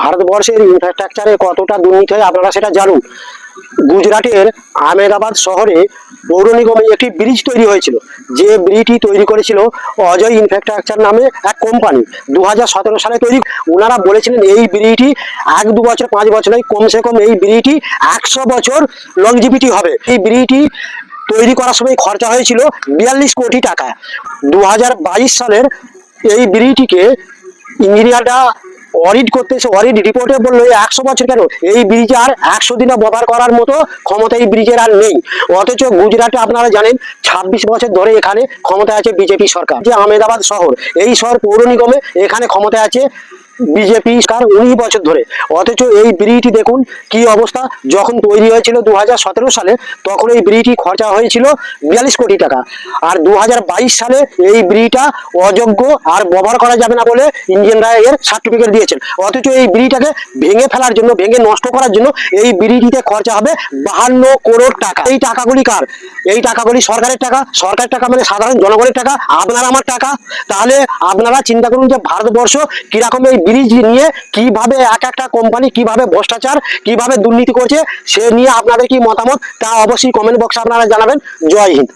ভারতবর্ষের ইনফ্রাস্ট্রাকচারে কতটা দুর্নীতি হয় আপনারা সেটা জানুন। গুজরাটের আহমেদাবাদ শহরে পৌর নিগমে একটি ব্রিজ তৈরি হয়েছিল, যে ব্রিজটি তৈরি করেছিল অজয় ইনফ্রাস্ট্রাকচার নামে এক কোম্পানি। 2017 সালে তৈরি। ওনারা বলেছিলেন এই ব্রিজটি 1-2 বছর 5 বছর নয়, কমসে কম এই ব্রিজটি 100 বছর লংজিভিটি হবে। এই ব্রিজটি তৈরি করার সময় খরচা হয়েছিল 42 কোটি টাকা। 2022 সালের এই ব্রিজটিকে ইঞ্জিনিয়াররা অডিট করতে এসে অডিট রিপোর্টে বললো 100 বছর কেন, এই ব্রিজ আর 100 দিনও ব্যবহার করার মতো ক্ষমতা এই ব্রিজের আর নেই। অথচ গুজরাটে আপনারা জানেন 26 বছর ধরে এখানে ক্ষমতায় আছে বিজেপি সরকার। যে আহমেদাবাদ শহর, এই শহর পৌর নিগমে এখানে ক্ষমতায় আছে বিজেপি সরকার 19 বছর ধরে। অথচ এই ব্রিজটি দেখুন কি অবস্থা। যখন তৈরি হয়েছিল 2017 সালে, তখন এই ব্রিজটি খরচা হয়েছিল 42 কোটি টাকা। আর 2022 সালে এই ব্রিজটা অযোগ্য আর ব্যবহার করা যাবে না বলে ইঞ্জিনিয়াররা এর সার্টিফিকেট দিয়েছেন। অথচ এই ব্রিজটাকে ভেঙে ফেলার জন্য, ভেঙে নষ্ট করার জন্য এই ব্রিজটিতে খরচা হবে 52 কোটি টাকা। এই টাকাগুলি কার? এই টাকাগুলি সরকারের টাকা। সরকারের টাকা মানে সাধারণ জনগণের টাকা, আপনার আমার টাকা। তাহলে আপনারা চিন্তা করুন যে ভারতবর্ষ কিরকম এই ব্রিজ নিয়ে কিভাবে এক একটা কোম্পানি কিভাবে ভ্রষ্টাচার, কিভাবে দুর্নীতি করছে, সে নিয়ে আপনাদের কি মতামত তা অবশ্যই কমেন্ট বক্সে আপনারা জানাবেন। জয় হিন্দ।